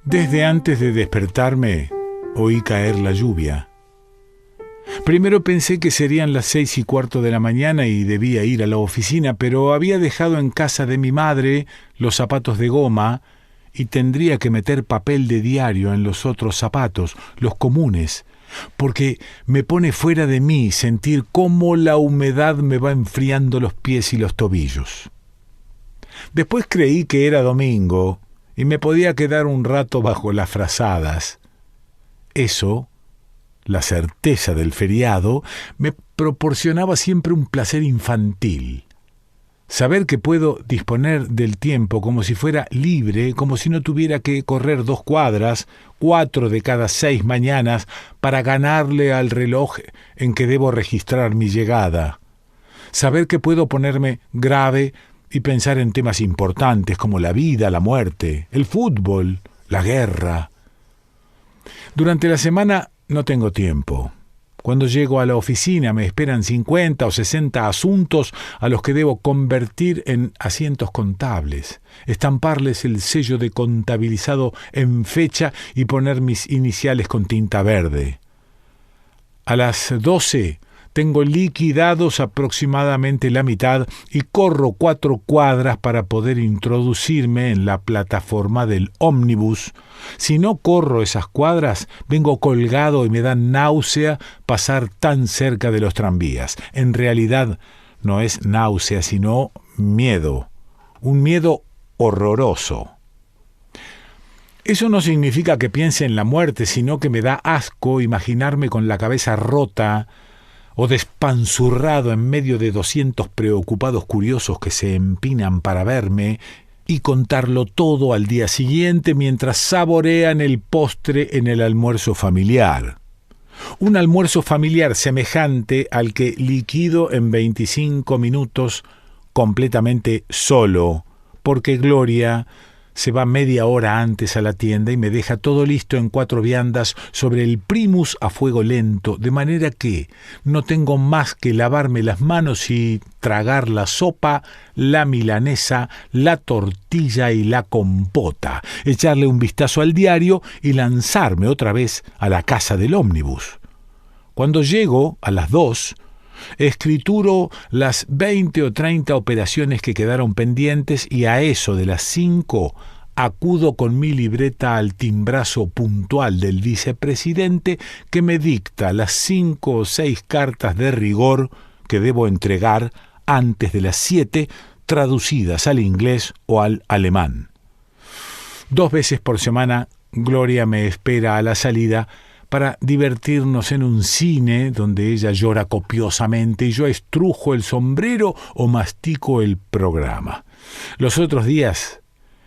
Desde antes de despertarme, oí caer la lluvia. Primero pensé que serían las 6:15 de la mañana y debía ir a la oficina, pero había dejado en casa de mi madre los zapatos de goma y tendría que meter papel de diario en los otros zapatos, los comunes, porque me pone fuera de mí sentir cómo la humedad me va enfriando los pies y los tobillos. Después creí que era domingo y me podía quedar un rato bajo las frazadas. Eso, la certeza del feriado, me proporcionaba siempre un placer infantil. Saber que puedo disponer del tiempo como si fuera libre, como si no tuviera que correr 2 cuadras, 4 de cada 6 mañanas, para ganarle al reloj en que debo registrar mi llegada. Saber que puedo ponerme grave y pensar en temas importantes como la vida, la muerte, el fútbol, la guerra. Durante la semana no tengo tiempo. Cuando llego a la oficina me esperan 50 o 60 asuntos a los que debo convertir en asientos contables, estamparles el sello de contabilizado en fecha y poner mis iniciales con tinta verde. A las 12 tengo liquidados aproximadamente la mitad y corro 4 cuadras para poder introducirme en la plataforma del ómnibus. Si no corro esas cuadras, vengo colgado y me da náusea pasar tan cerca de los tranvías. En realidad no es náusea, sino miedo. Un miedo horroroso. Eso no significa que piense en la muerte, sino que me da asco imaginarme con la cabeza rota o despanzurrado en medio de 200 preocupados curiosos que se empinan para verme y contarlo todo al día siguiente mientras saborean el postre en el almuerzo familiar. Un almuerzo familiar semejante al que liquido en 25 minutos completamente solo, porque Gloria se va media hora antes a la tienda y me deja todo listo en 4 viandas sobre el primus a fuego lento, de manera que no tengo más que lavarme las manos y tragar la sopa, la milanesa, la tortilla y la compota, echarle un vistazo al diario y lanzarme otra vez a la casa del ómnibus. Cuando llego, a las 2, escrituro las 20 o 30 operaciones que quedaron pendientes y a eso de las 5 acudo con mi libreta al timbrazo puntual del vicepresidente que me dicta las 5 o 6 cartas de rigor que debo entregar antes de las 7, traducidas al inglés o al alemán. 2 veces por semana Gloria me espera a la salida para divertirnos en un cine donde ella llora copiosamente y yo estrujo el sombrero o mastico el programa. Los otros días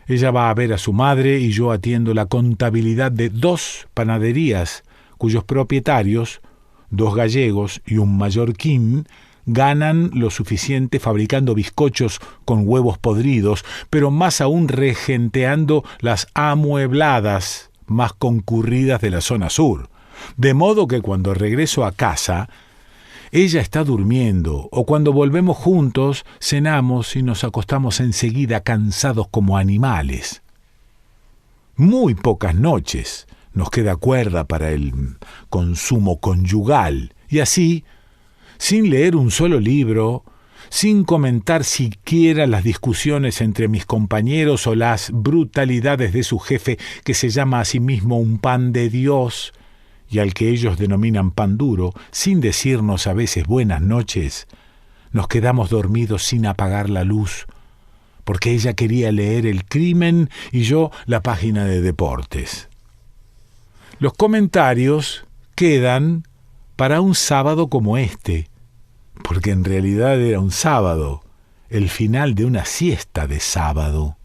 ella va a ver a su madre y yo atiendo la contabilidad de 2 panaderías cuyos propietarios, 2 gallegos y un mallorquín, ganan lo suficiente fabricando bizcochos con huevos podridos, pero más aún regenteando las amuebladas más concurridas de la zona sur, de modo que cuando regreso a casa, ella está durmiendo, o cuando volvemos juntos, cenamos y nos acostamos enseguida cansados como animales. Muy pocas noches nos queda cuerda para el consumo conyugal, y así, sin leer un solo libro, sin comentar siquiera las discusiones entre mis compañeros o las brutalidades de su jefe, que se llama a sí mismo un pan de Dios, y al que ellos denominan pan duro, sin decirnos a veces buenas noches, nos quedamos dormidos sin apagar la luz, porque ella quería leer El Crimen y yo la página de deportes. Los comentarios quedan para un sábado como este, porque en realidad era un sábado, el final de una siesta de sábado.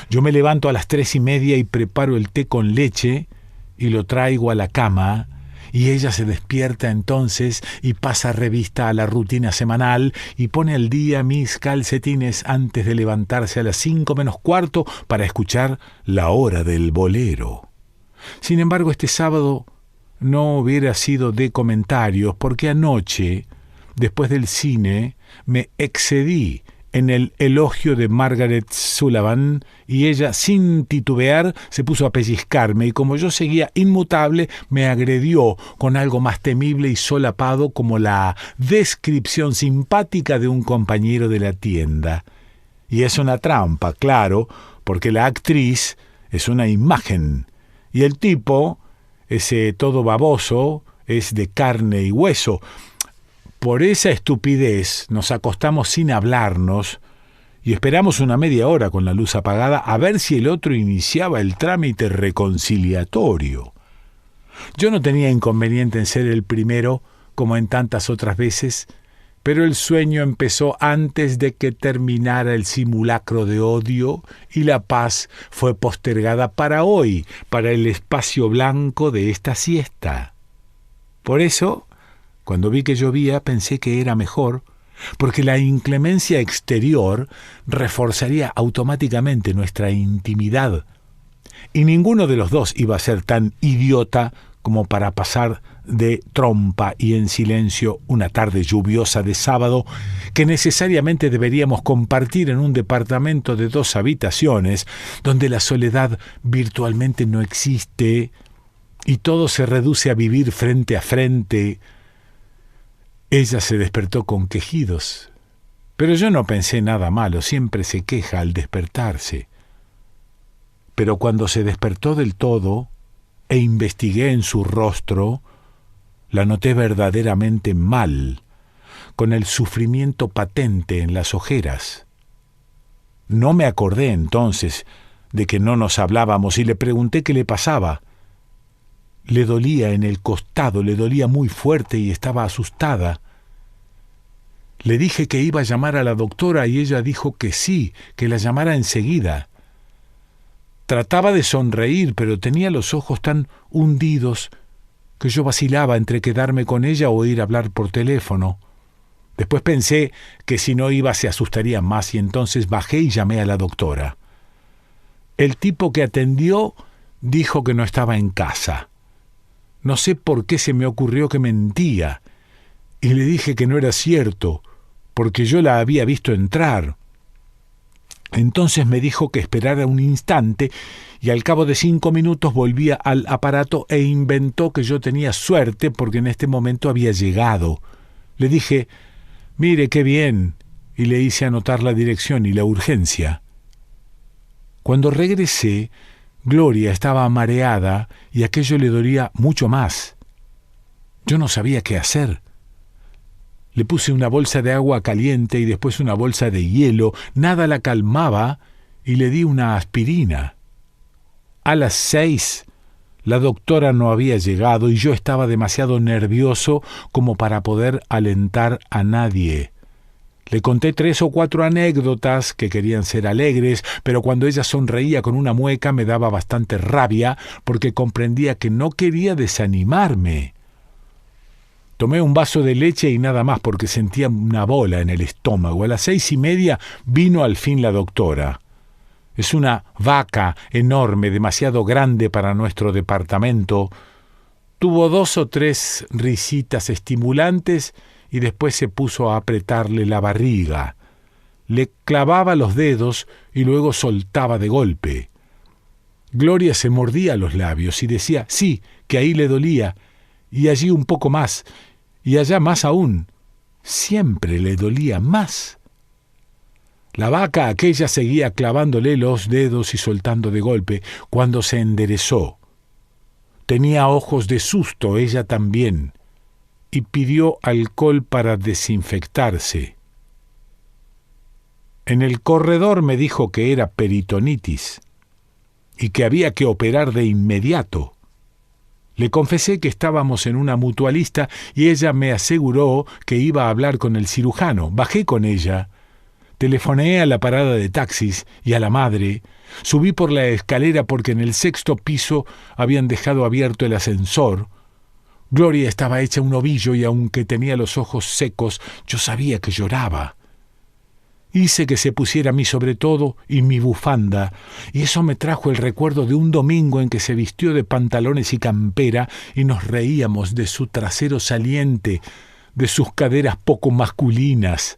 Yo me levanto a las 3:30 y preparo el té con leche y lo traigo a la cama, y ella se despierta entonces y pasa revista a la rutina semanal y pone al día mis calcetines antes de levantarse a las 5:45 para escuchar La Hora del Bolero. Sin embargo, este sábado no hubiera sido de comentarios, porque anoche, después del cine, me excedí en el elogio de Margaret Sullivan y ella, sin titubear, se puso a pellizcarme y como yo seguía inmutable, me agredió con algo más temible y solapado como la descripción simpática de un compañero de la tienda. Y es una trampa, claro, porque la actriz es una imagen y el tipo, ese todo baboso, es de carne y hueso. Por esa estupidez nos acostamos sin hablarnos y esperamos una media hora con la luz apagada a ver si el otro iniciaba el trámite reconciliatorio. Yo no tenía inconveniente en ser el primero, como en tantas otras veces, pero el sueño empezó antes de que terminara el simulacro de odio y la paz fue postergada para hoy, para el espacio blanco de esta siesta. Por eso, cuando vi que llovía, pensé que era mejor, porque la inclemencia exterior reforzaría automáticamente nuestra intimidad, y ninguno de los dos iba a ser tan idiota como para pasar de trompa y en silencio una tarde lluviosa de sábado que necesariamente deberíamos compartir en un departamento de 2 habitaciones, donde la soledad virtualmente no existe y todo se reduce a vivir frente a frente. Ella se despertó con quejidos, pero yo no pensé nada malo, siempre se queja al despertarse. Pero cuando se despertó del todo e investigué en su rostro, la noté verdaderamente mal, con el sufrimiento patente en las ojeras. No me acordé entonces de que no nos hablábamos y le pregunté qué le pasaba. Le dolía en el costado, le dolía muy fuerte y estaba asustada. Le dije que iba a llamar a la doctora y ella dijo que sí, que la llamara enseguida. Trataba de sonreír, pero tenía los ojos tan hundidos que yo vacilaba entre quedarme con ella o ir a hablar por teléfono. Después pensé que si no iba se asustaría más y entonces bajé y llamé a la doctora. El tipo que atendió dijo que no estaba en casa. No sé por qué se me ocurrió que mentía, y le dije que no era cierto, porque yo la había visto entrar. Entonces me dijo que esperara un instante, y al cabo de 5 minutos volvía al aparato e inventó que yo tenía suerte porque en este momento había llegado. Le dije, mire qué bien, y le hice anotar la dirección y la urgencia. Cuando regresé, Gloria estaba mareada y aquello le dolía mucho más. Yo no sabía qué hacer. Le puse una bolsa de agua caliente y después una bolsa de hielo. Nada la calmaba y le di una aspirina. A las 6, la doctora no había llegado y yo estaba demasiado nervioso como para poder alentar a nadie. Le conté 3 o 4 anécdotas que querían ser alegres, pero cuando ella sonreía con una mueca me daba bastante rabia porque comprendía que no quería desanimarme. Tomé un vaso de leche y nada más porque sentía una bola en el estómago. A las 6:30 vino al fin la doctora. Es una vaca enorme, demasiado grande para nuestro departamento. Tuvo 2 o 3 risitas estimulantes y después se puso a apretarle la barriga. Le clavaba los dedos y luego soltaba de golpe. Gloria se mordía los labios y decía sí, que ahí le dolía, y allí un poco más, y allá más aún. Siempre le dolía más. La vaca aquella seguía clavándole los dedos y soltando de golpe. Cuando se enderezó, tenía ojos de susto ella también, y pidió alcohol para desinfectarse. En el corredor me dijo que era peritonitis y que había que operar de inmediato. Le confesé que estábamos en una mutualista y ella me aseguró que iba a hablar con el cirujano. Bajé con ella, telefoneé a la parada de taxis y a la madre, subí por la escalera porque en el 6º piso habían dejado abierto el ascensor. Gloria estaba hecha un ovillo y aunque tenía los ojos secos, yo sabía que lloraba. Hice que se pusiera mi sobretodo y mi bufanda, y eso me trajo el recuerdo de un domingo en que se vistió de pantalones y campera y nos reíamos de su trasero saliente, de sus caderas poco masculinas.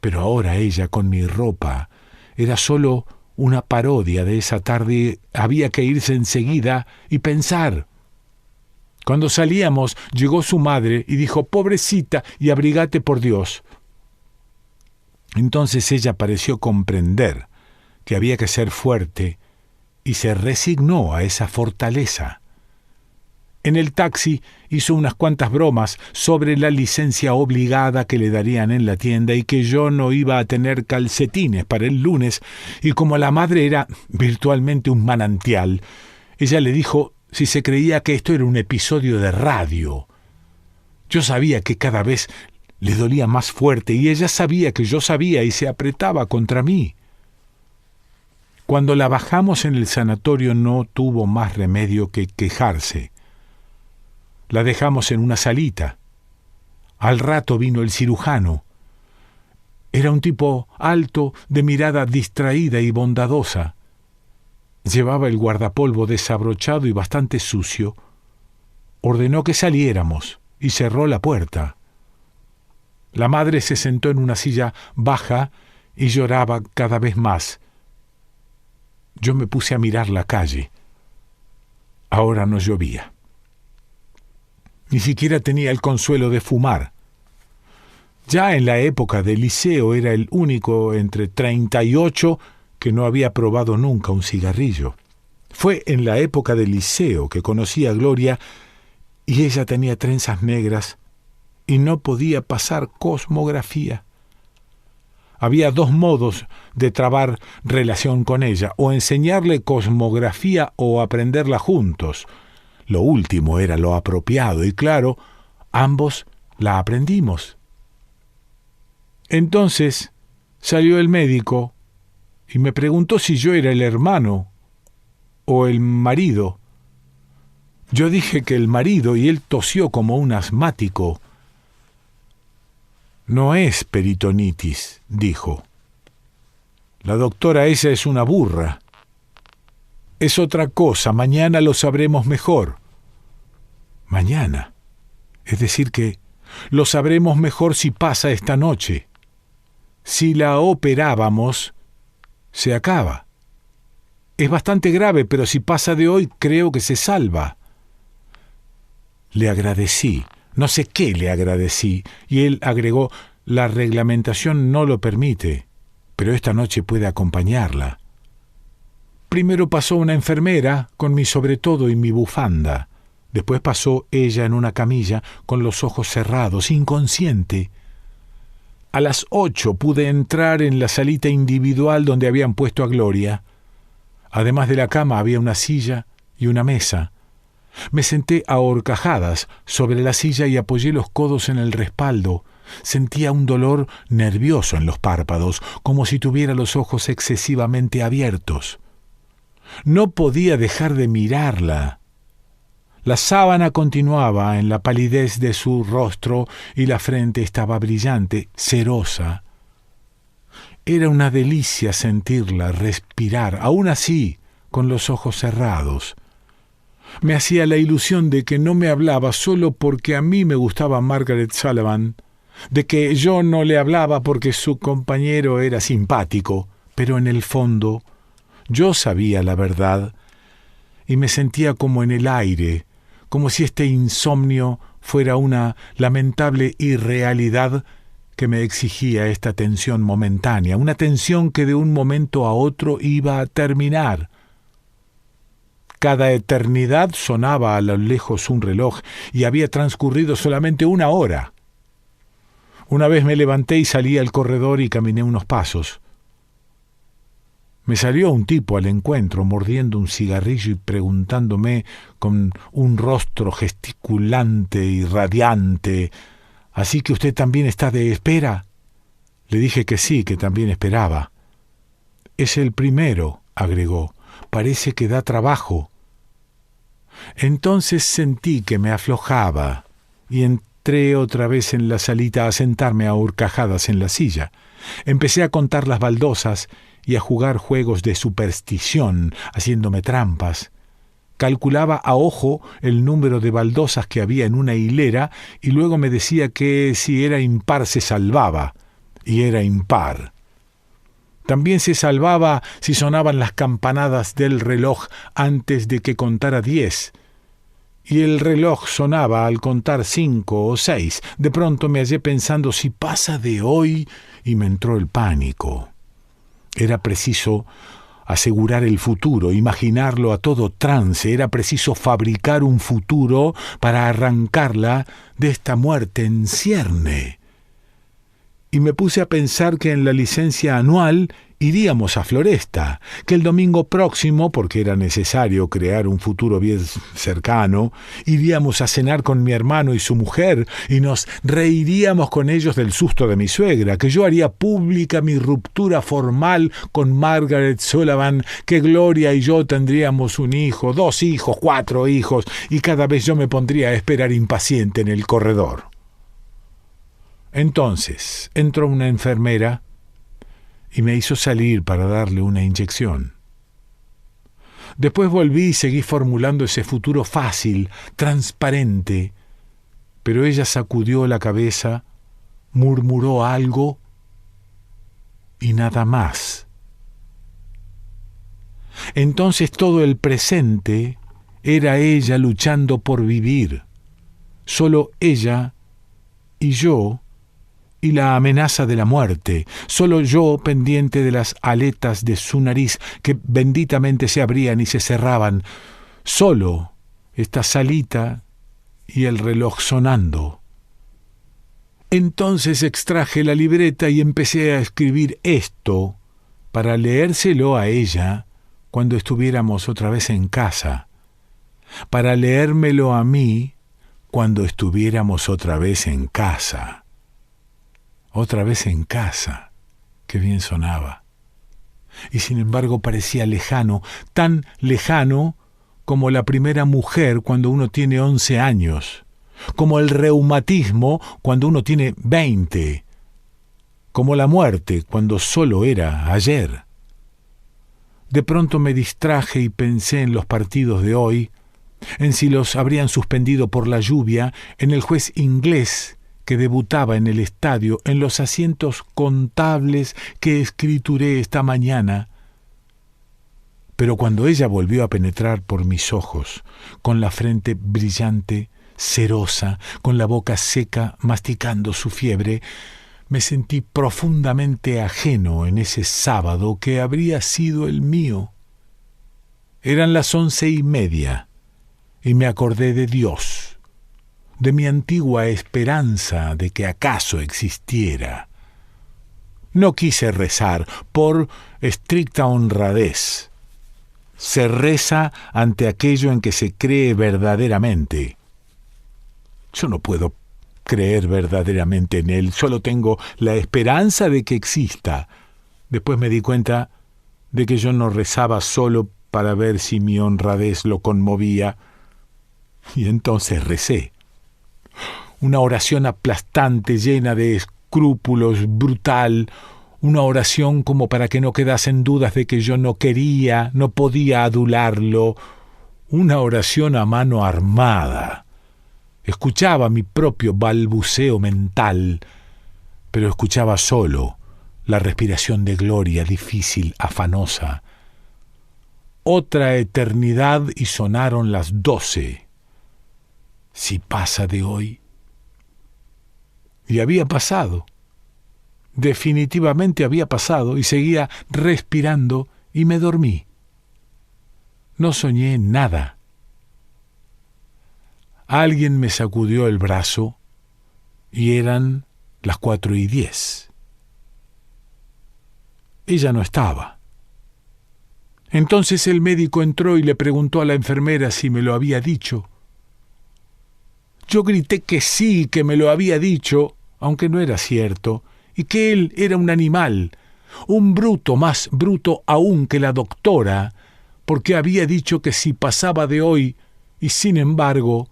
Pero ahora ella, con mi ropa, era solo una parodia de esa tarde. Había que irse enseguida y pensar. Cuando salíamos, llegó su madre y dijo: «Pobrecita, y abrigate por Dios». Entonces ella pareció comprender que había que ser fuerte y se resignó a esa fortaleza. En el taxi hizo unas cuantas bromas sobre la licencia obligada que le darían en la tienda y que yo no iba a tener calcetines para el lunes, y como la madre era virtualmente un manantial, ella le dijo si se creía que esto era un episodio de radio. Yo sabía que cada vez le dolía más fuerte y ella sabía que yo sabía y se apretaba contra mí. Cuando la bajamos en el sanatorio no tuvo más remedio que quejarse. La dejamos en una salita. Al rato vino el cirujano. Era un tipo alto, de mirada distraída y bondadosa. Llevaba el guardapolvo desabrochado y bastante sucio. Ordenó que saliéramos y cerró la puerta. La madre se sentó en una silla baja y lloraba cada vez más. Yo me puse a mirar la calle. Ahora no llovía. Ni siquiera tenía el consuelo de fumar. Ya en la época del liceo era el único entre 38 que no había probado nunca un cigarrillo. Fue en la época del liceo que conocí a Gloria y ella tenía trenzas negras y no podía pasar cosmografía. Había dos modos de trabar relación con ella: o enseñarle cosmografía o aprenderla juntos. Lo último era lo apropiado y claro, ambos la aprendimos. Entonces salió el médico y me preguntó si yo era el hermano o el marido. Yo dije que el marido y él tosió como un asmático. «No es peritonitis», dijo. «La doctora esa es una burra». «Es otra cosa, mañana lo sabremos mejor». «Mañana. Es decir que lo sabremos mejor si pasa esta noche. Si la operábamos, se acaba. Es bastante grave, pero si pasa de hoy, creo que se salva». Le agradecí. No sé qué le agradecí, y él agregó: «La reglamentación no lo permite, pero esta noche puede acompañarla». Primero pasó una enfermera con mi sobretodo y mi bufanda. Después pasó ella en una camilla, con los ojos cerrados, inconsciente. A las 8 pude entrar en la salita individual donde habían puesto a Gloria. Además de la cama había una silla y una mesa. Me senté a horcajadas sobre la silla y apoyé los codos en el respaldo. Sentía un dolor nervioso en los párpados, como si tuviera los ojos excesivamente abiertos. No podía dejar de mirarla. La sábana continuaba en la palidez de su rostro y la frente estaba brillante, cerosa. Era una delicia sentirla respirar, aún así, con los ojos cerrados. Me hacía la ilusión de que no me hablaba solo porque a mí me gustaba Margaret Sullivan, de que yo no le hablaba porque su compañero era simpático, pero en el fondo yo sabía la verdad y me sentía como en el aire, como si este insomnio fuera una lamentable irrealidad que me exigía esta tensión momentánea, una tensión que de un momento a otro iba a terminar. Cada eternidad sonaba a lo lejos un reloj y había transcurrido solamente 1 hora. Una vez me levanté y salí al corredor y caminé unos pasos. Me salió un tipo al encuentro mordiendo un cigarrillo y preguntándome con un rostro gesticulante y radiante: «¿Así que usted también está de espera?» Le dije que sí, que también esperaba. «Es el primero», agregó. «Parece que da trabajo». Entonces sentí que me aflojaba y entré otra vez en la salita a sentarme a horcajadas en la silla. Empecé a contar las baldosas y a jugar juegos de superstición, haciéndome trampas. Calculaba a ojo el número de baldosas que había en una hilera y luego me decía que si era impar se salvaba, y era impar. También se salvaba si sonaban las campanadas del reloj antes de que contara 10. Y el reloj sonaba al contar 5 o 6. De pronto me hallé pensando, si pasa de hoy, y me entró el pánico. Era preciso asegurar el futuro, imaginarlo a todo trance. Era preciso fabricar un futuro para arrancarla de esta muerte en cierne. Y me puse a pensar que en la licencia anual iríamos a Floresta, que el domingo próximo, porque era necesario crear un futuro bien cercano, iríamos a cenar con mi hermano y su mujer, y nos reiríamos con ellos del susto de mi suegra, que yo haría pública mi ruptura formal con Margaret Sullivan, que Gloria y yo tendríamos un hijo, 2 hijos, 4 hijos, y cada vez yo me pondría a esperar impaciente en el corredor. Entonces entró una enfermera y me hizo salir para darle una inyección. Después volví y seguí formulando ese futuro fácil, transparente, pero ella sacudió la cabeza, murmuró algo y nada más. Entonces todo el presente era ella luchando por vivir, solo ella y yo, y la amenaza de la muerte, solo yo pendiente de las aletas de su nariz que benditamente se abrían y se cerraban, solo esta salita y el reloj sonando. Entonces extraje la libreta y empecé a escribir esto para leérselo a ella cuando estuviéramos otra vez en casa, para leérmelo a mí cuando estuviéramos otra vez en casa. Otra vez en casa, qué bien sonaba. Y sin embargo parecía lejano, tan lejano como la primera mujer cuando uno tiene 11 años, como el reumatismo cuando uno tiene 20, como la muerte cuando solo era ayer. De pronto me distraje y pensé en los partidos de hoy, en si los habrían suspendido por la lluvia, en el juez inglés que debutaba en el estadio, en los asientos contables que escrituré esta mañana. Pero cuando ella volvió a penetrar por mis ojos, con la frente brillante, cerosa, con la boca seca, masticando su fiebre, me sentí profundamente ajeno en ese sábado que habría sido el mío. Eran las 11:30, y me acordé de Dios, de mi antigua esperanza de que acaso existiera. No quise rezar por estricta honradez. Se reza ante aquello en que se cree verdaderamente. Yo no puedo creer verdaderamente en él, solo tengo la esperanza de que exista. Después me di cuenta de que yo no rezaba solo para ver si mi honradez lo conmovía, y entonces recé. Una oración aplastante, llena de escrúpulos, brutal, una oración como para que no quedasen dudas de que yo no quería, no podía adularlo, una oración a mano armada. Escuchaba mi propio balbuceo mental, pero escuchaba solo la respiración de Gloria, difícil, afanosa. Otra eternidad y sonaron las 12. Si pasa de hoy. Y había pasado. Definitivamente había pasado, y seguía respirando, y me dormí. No soñé nada. Alguien me sacudió el brazo, y eran las 4:10. Ella no estaba. Entonces el médico entró y le preguntó a la enfermera si me lo había dicho. Yo grité que sí, que me lo había dicho, aunque no era cierto, y que él era un animal, un bruto, más bruto aún que la doctora, porque había dicho que si pasaba de hoy, y sin embargo,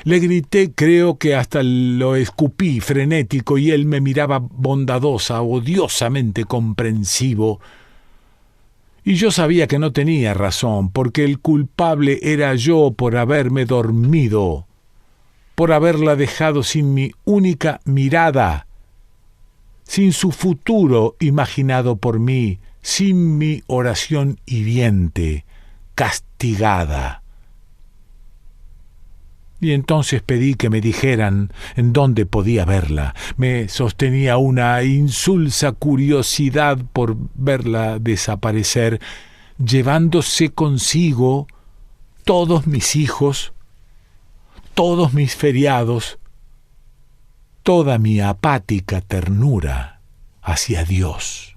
le grité, creo que hasta lo escupí frenético, y él me miraba bondadosa, odiosamente comprensivo. Y yo sabía que no tenía razón, porque el culpable era yo por haberme dormido, por haberla dejado sin mi única mirada, sin su futuro imaginado por mí, sin mi oración hiriente, castigada. Y entonces pedí que me dijeran en dónde podía verla. Me sostenía una insulsa curiosidad por verla desaparecer, llevándose consigo todos mis hijos, todos mis feriados, toda mi apática ternura hacia Dios.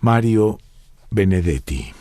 Mario Benedetti.